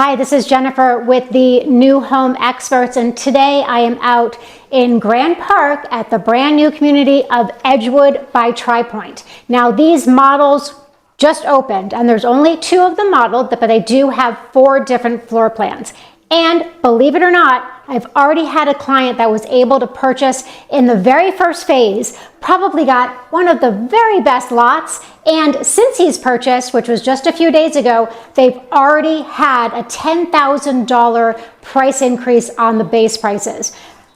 Hi, this is Jennifer with the New Home Experts, and today I am out in Grand Park at the brand new community of Edgewood by Tri Pointe. Now, these models just opened, and there's only 2 of them modeled, but they do have 4 different floor plans. And believe it or not, I've already had a client that was able to purchase in the very first phase, probably got one of the very best lots. And since he's purchased, which was just a few days ago, they've already had a $10,000 price increase on the base prices.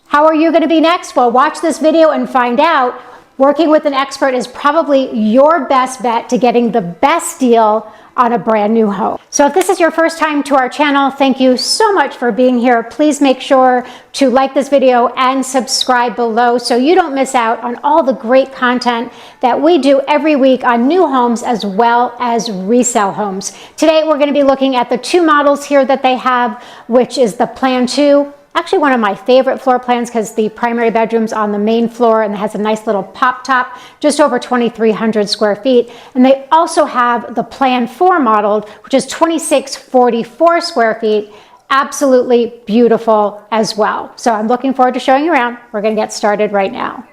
How are you going to be next? Well, watch this video and find out. Working with an expert is probably your best bet to getting the best deal on a brand new home. So if this is your first time to our channel, thank you so much for being here. Please make sure to like this video and subscribe below so you don't miss out on all the great content that we do every week on new homes as well as resale homes. Today we're going to be looking at the 2 models here that they have, which is the Plan 2. Actually one of my favorite floor plans because the primary bedroom's on the main floor and it has a nice little pop top, just over 2,300 square feet. And they also have the Plan 4 modeled, which is 2,644 square feet. Absolutely beautiful as well. So I'm looking forward to showing you around. We're going to get started right now.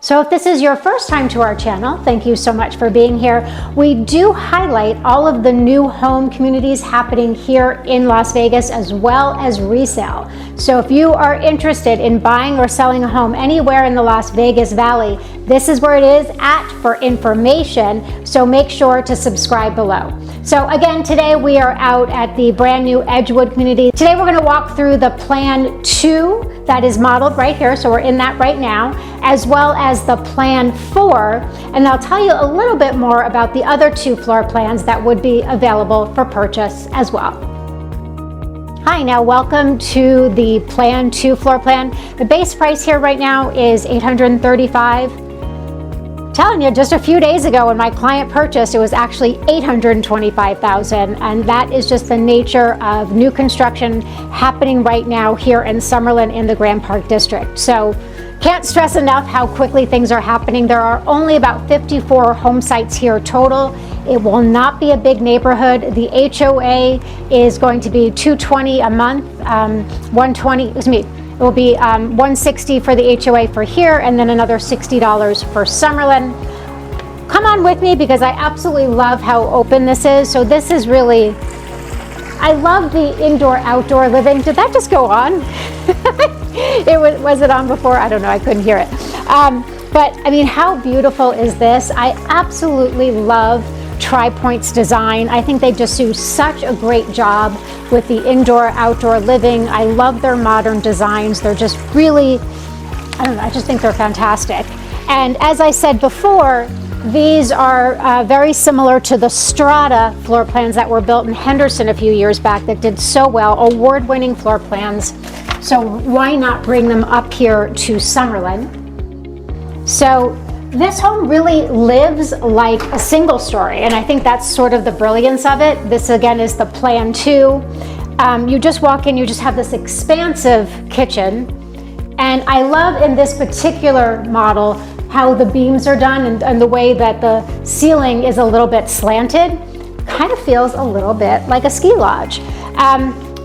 So if this is your first time to our channel, thank you so much for being here. We do highlight all of the new home communities happening here in Las Vegas as well as resale. So if you are interested in buying or selling a home anywhere in the Las Vegas Valley, this is where it is at for information. So make sure to subscribe below. So again, today we are out at the brand new Edgewood community. Today we're going to walk through the Plan 2 that is modeled right here. So we're in that right now, as well as the Plan 4. And I'll tell you a little bit more about the other 2 floor plans that would be available for purchase as well. Hi, now welcome to the Plan 2 floor plan. The base price here right now is $835,000. Telling you, just a few days ago when my client purchased, it was actually $825,000, and that is just the nature of new construction happening right now here in Summerlin in the Grand Park district. So can't stress enough how quickly things are happening. There are only about 54 home sites here total. It will not be a big neighborhood. The HOA is going to be $220 a month, it will be $160 for the HOA for here, and then another $60 for Summerlin. Come on with me because I absolutely love how open this is. So this is really, I love the indoor-outdoor living. Did that just go on? Was it on before? I don't know, I couldn't hear it. But I mean, how beautiful is this? I absolutely love Tri Pointe's design. I think they just do such a great job with the indoor-outdoor living. I love their modern designs. They're just really, I don't know, I just think they're fantastic. And as I said before, these are very similar to the Strata floor plans that were built in Henderson a few years back that did so well, award-winning floor plans. So why not bring them up here to Summerlin? So this home really lives like a single story, and I think that's sort of the brilliance of it. This again is the Plan 2. You just walk in, you just have this expansive kitchen, and I love in this particular model how the beams are done and the way that the ceiling is a little bit slanted. Kind of feels a little bit like a ski lodge.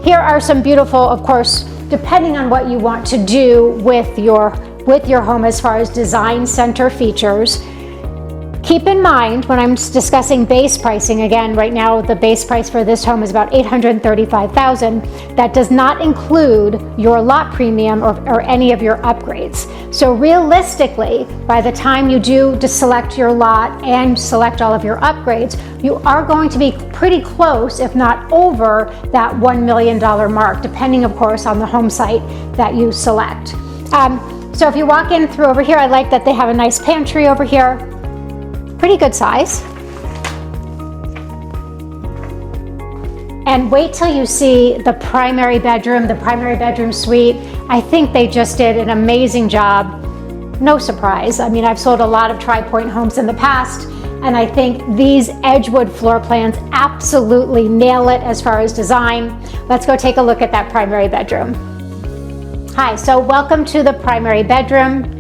Here are some beautiful, of course, depending on what you want to do with your home as far as design center features. Keep in mind when I'm discussing base pricing, again, right now the base price for this home is about $835,000. That does not include your lot premium or any of your upgrades. So realistically, by the time you do to select your lot and select all of your upgrades, you are going to be pretty close, if not over, that $1 million mark, depending of course on the home site that you select. So if you walk in through over here, I like that they have a nice pantry over here. Pretty good size. And wait till you see the primary bedroom suite. I think they just did an amazing job. No surprise. I mean, I've sold a lot of Tri Pointe homes in the past, and I think these Edgewood floor plans absolutely nail it as far as design. Let's go take a look at that primary bedroom. Hi, so welcome to the primary bedroom.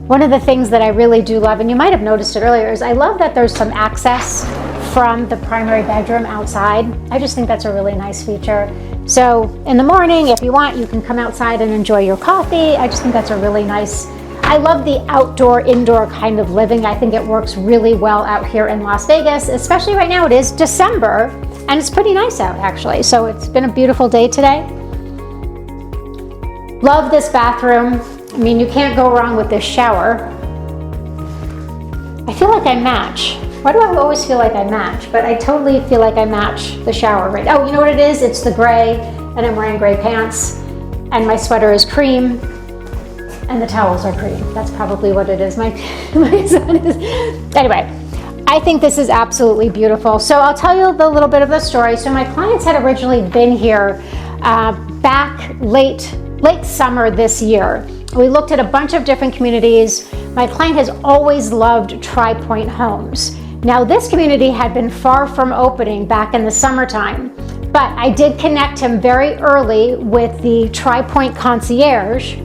One of the things that I really do love, and you might have noticed it earlier, is I love that there's some access from the primary bedroom outside. I just think that's a really nice feature. So in the morning, if you want, you can come outside and enjoy your coffee. I just think that's a really nice, I love the outdoor, indoor kind of living. I think it works really well out here in Las Vegas, especially right now. It is December and it's pretty nice out actually. So it's been a beautiful day today. Love this bathroom. I mean, you can't go wrong with this shower. I feel like I match. Why do I always feel like I match? But I totally feel like I match the shower right. Oh, you know what it is? It's the gray, and I'm wearing gray pants, and my sweater is cream, and the towels are cream. That's probably what it is. My son is. Anyway, I think this is absolutely beautiful. So I'll tell you a little bit of the story. So my clients had originally been here back late summer this year. We looked at a bunch of different communities. My client has always loved Tri Pointe Homes. Now this community had been far from opening back in the summertime, but I did connect him very early with the Tri Pointe concierge.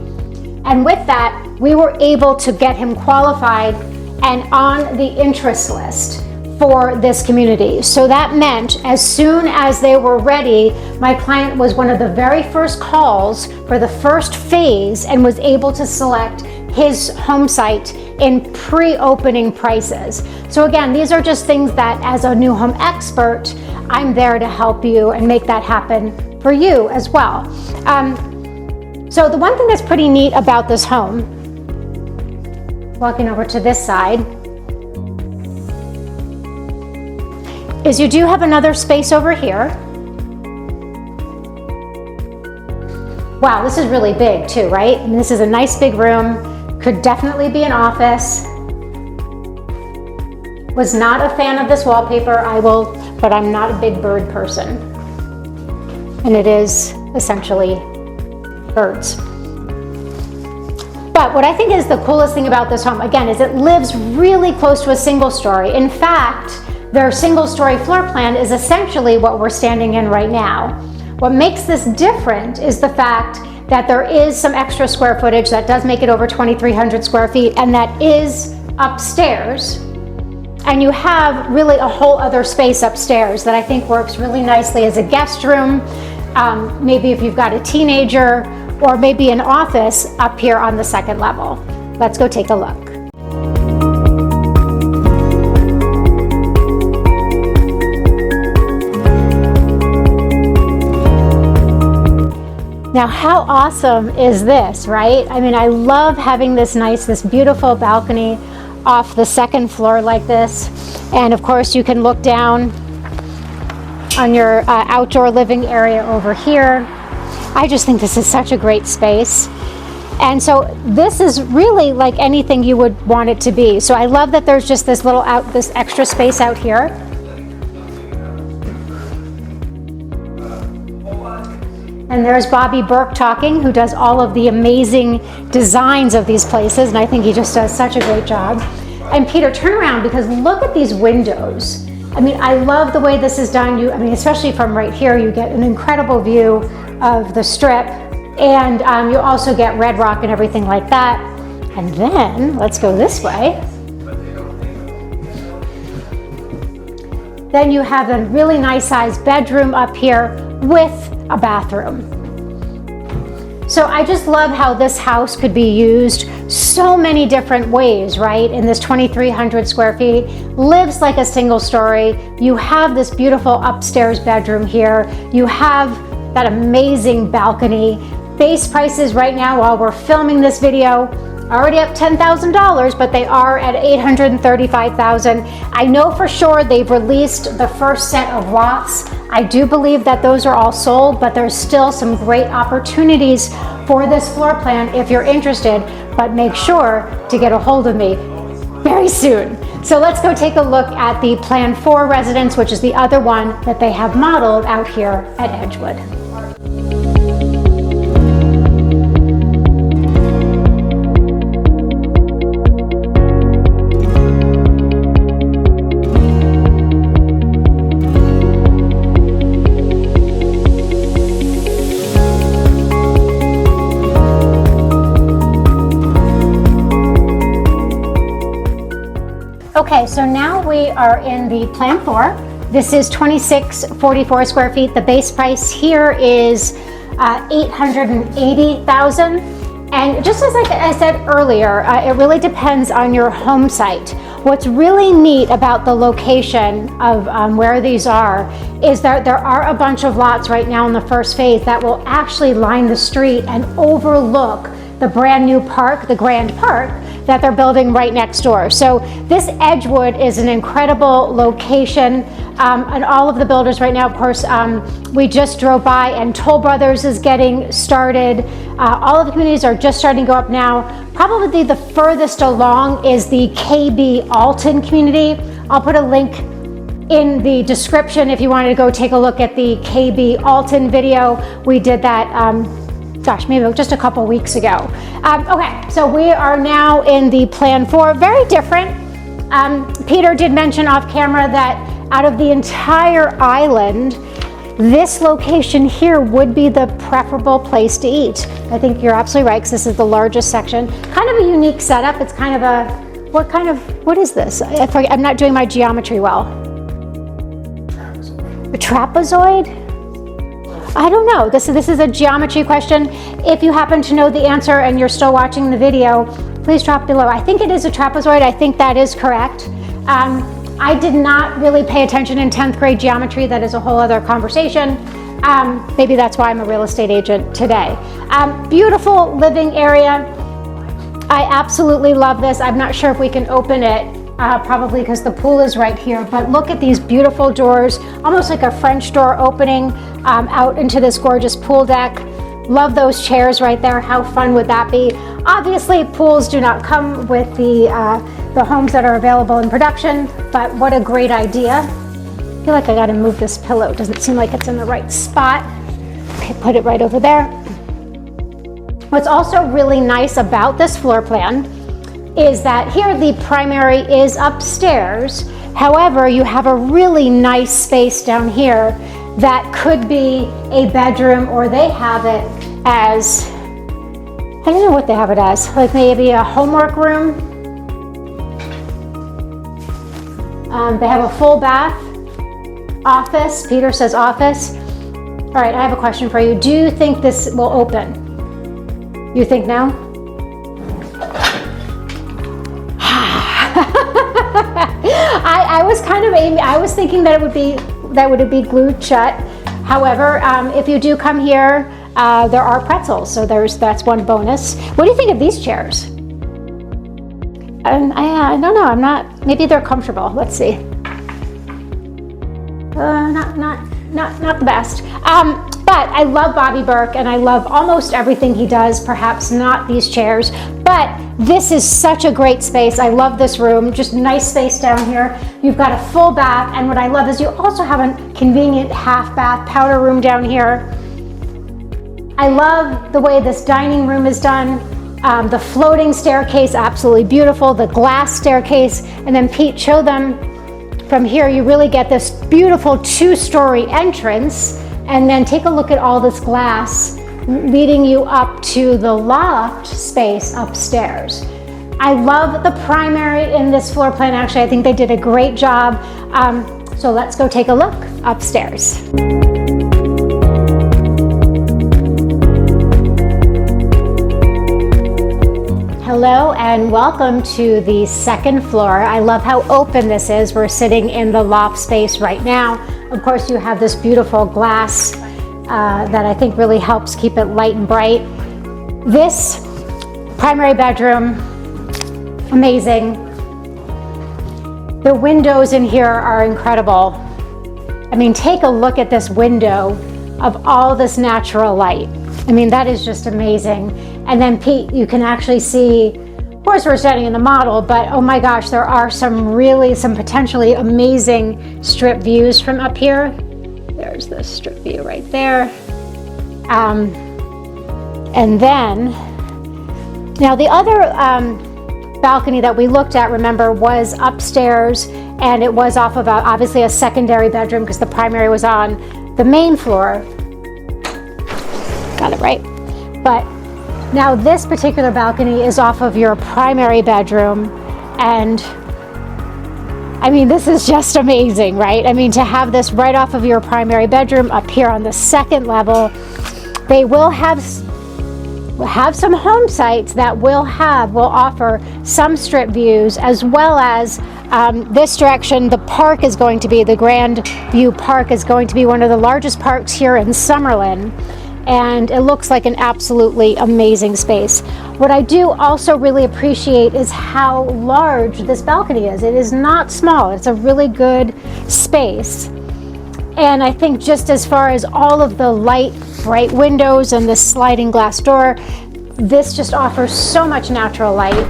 And with that, we were able to get him qualified and on the interest list for this community. So that meant as soon as they were ready, my client was one of the very first calls for the first phase and was able to select his home site in pre-opening prices. So again, these are just things that as a new home expert, I'm there to help you and make that happen for you as well. So the one thing that's pretty neat about this home, walking over to this side, is you do have another space over here. Wow, this is really big too, right? I mean, this is a nice big room, could definitely be an office. Was not a fan of this wallpaper, but I'm not a big bird person. And it is essentially birds. But what I think is the coolest thing about this home, again, is it lives really close to a single story. In fact, their single story floor plan is essentially what we're standing in right now. What makes this different is the fact that there is some extra square footage that does make it over 2,300 square feet, and that is upstairs. And you have really a whole other space upstairs that I think works really nicely as a guest room. Maybe if you've got a teenager, or maybe an office up here on the second level. Let's go take a look. Now, how awesome is this, right? I mean, I love having this beautiful balcony off the second floor like this. And of course, you can look down on your outdoor living area over here. I just think this is such a great space. And so this is really like anything you would want it to be. So I love that there's just this this extra space out here. And there's Bobby Burke talking, who does all of the amazing designs of these places. And I think he just does such a great job. And Peter, turn around, because look at these windows. I mean, I love the way this is done. Especially from right here, you get an incredible view of the strip. And you also get Red Rock and everything like that. And then, let's go this way. Then you have a really nice sized bedroom up here with a bathroom. So I just love how this house could be used so many different ways, right? In this 2,300 square feet, lives like a single story. You have this beautiful upstairs bedroom here. You have that amazing balcony. Base prices right now while we're filming this video, already up $10,000, but they are at $835,000. I know for sure they've released the first set of lots. I do believe that those are all sold, but there's still some great opportunities for this floor plan if you're interested, but make sure to get a hold of me very soon. So let's go take a look at the Plan 4 residence, which is the other one that they have modeled out here at Edgewood. Okay, so now we are in the plan floor. This is 2644 square feet. The base price here is $880,000. And just as I said earlier, it really depends on your home site. What's really neat about the location of where these are is that there are a bunch of lots right now in the first phase that will actually line the street and overlook the brand new park, the Grand Park, that they're building right next door. So this Edgewood is an incredible location, and all of the builders right now, of course, we just drove by and Toll Brothers is getting started. All of the communities are just starting to go up now. Probably the furthest along is the KB Alton community. I'll put a link in the description if you wanted to go take a look at the KB Alton video. We did that gosh, maybe just a couple weeks ago. Okay, so we are now in the plan 4, very different. Peter did mention off camera that out of the entire island, this location here would be the preferable place to eat. I think you're absolutely right, because this is the largest section. Kind of a unique setup. It's kind of a, what is this? I'm not doing my geometry well. A trapezoid? I don't know. This is a geometry question. If you happen to know the answer and you're still watching the video, please drop below. I think it is a trapezoid. I think that is correct. I did not really pay attention in 10th grade geometry. That is a whole other conversation. Maybe that's why I'm a real estate agent today. Beautiful living area. I absolutely love this. I'm not sure if we can open it, probably because the pool is right here, but look at these beautiful doors, almost like a French door opening out into this gorgeous pool deck. Love those chairs right there. How fun would that be? Obviously, pools do not come with the homes that are available in production, but what a great idea. I feel like I gotta move this pillow. It doesn't seem like it's in the right spot. Okay, put it right over there. What's also really nice about this floor plan is that here the primary is upstairs. However, you have a really nice space down here that could be a bedroom, or they have it as, I don't know what they have it as, like maybe a homework room. They have a full bath, office. Peter says office. All right, I have a question for you. Do you think this will open? You think no? I was kind of aiming, I was thinking that it would be glued shut. However, if you do come here, there are pretzels, so that's one bonus. What do you think of these chairs? I don't know. Maybe they're comfortable. Let's see. Not the best. But I love Bobby Burke, and I love almost everything he does. Perhaps not these chairs, but this is such a great space. I love this room. Just nice space down here. You've got a full bath, and what I love is you also have a convenient half bath powder room down here. I love the way this dining room is done. The floating staircase, absolutely beautiful. The glass staircase, and then Pete, show them from here. You really get this beautiful 2-story entrance, and then take a look at all this glass leading you up to the loft space upstairs. I love the primary in this floor plan. Actually, I think they did a great job. So let's go take a look upstairs. Hello and welcome to the second floor. I love how open this is. We're sitting in the loft space right now. Of course, you have this beautiful glass that I think really helps keep it light and bright. This primary bedroom, amazing. The windows in here are incredible. I mean, take a look at this window of all this natural light. I mean, that is just amazing. And then Pete, you can actually see, of course we're standing in the model, but oh my gosh, there are some potentially amazing strip views from up here. There's the strip view right there. And then, now the other balcony that we looked at, remember, was upstairs, and it was off of obviously a secondary bedroom because the primary was on the main floor. Got it right. But now this particular balcony is off of your primary bedroom, and I mean, this is just amazing, right? I mean, to have this right off of your primary bedroom up here on the second level. They will have some home sites that will offer some strip views, as well as this direction. The park is going to be, the Grand View Park is going to be one of the largest parks here in Summerlin, and it looks like an absolutely amazing space. What I do also really appreciate is how large this balcony is. It is not small. It's a really good space. And I think just as far as all of the light, bright windows and the sliding glass door, this just offers so much natural light.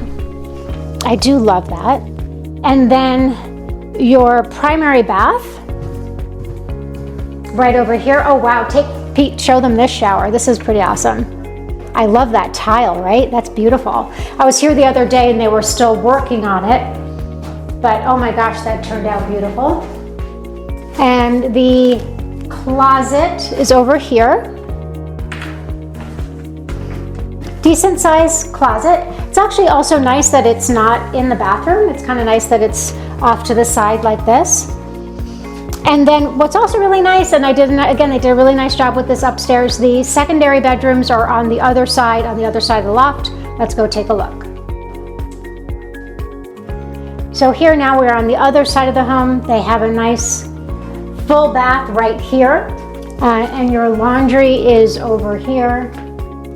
I do love that. And then your primary bath right over here. Oh wow, Pete, show them this shower. This is pretty awesome. I love that tile, right? That's beautiful. I was here the other day and they were still working on it, but oh my gosh, that turned out beautiful. And the closet is over here. Decent sized closet. It's actually also nice that it's not in the bathroom. It's kind of nice that it's off to the side like this. And then what's also really nice, and they did a really nice job with this upstairs, the secondary bedrooms are on the other side of the loft. Let's go take a look. So here now we're on the other side of the home. They have a nice full bath right here, and your laundry is over here.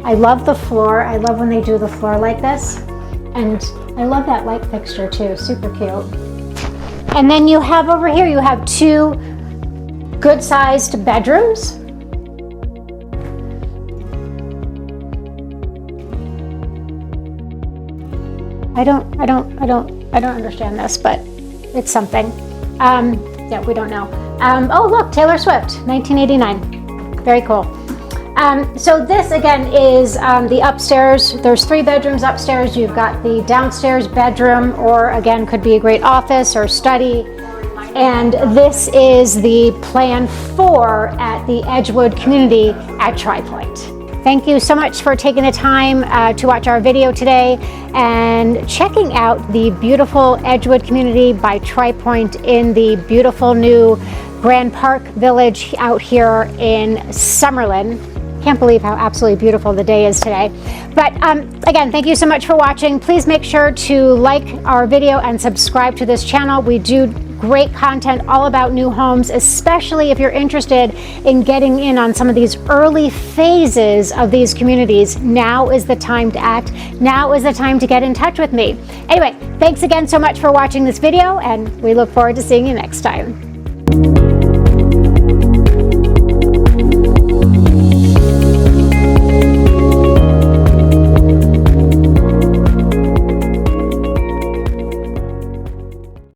I love the floor. I love when they do the floor like this, and I love that light fixture too, super cute. And then you have over here, you have two good sized bedrooms. I don't understand this, but it's something. Yeah, we don't know. Oh look, Taylor Swift, 1989. Very cool. So this again is the upstairs. There's 3 bedrooms upstairs. You've got the downstairs bedroom, or again, could be a great office or study. And this is the plan 4 at the Edgewood community at Tri Pointe. Thank you so much for taking the time to watch our video today and checking out the beautiful Edgewood community by Tri Pointe in the beautiful new Grand Park Village out here in Summerlin. Can't believe how absolutely beautiful the day is today. But again, thank you so much for watching. Please make sure to like our video and subscribe to this channel. We do great content all about new homes, especially if you're interested in getting in on some of these early phases of these communities. Now is the time to act. Now is the time to get in touch with me. Anyway, thanks again so much for watching this video, and we look forward to seeing you next time.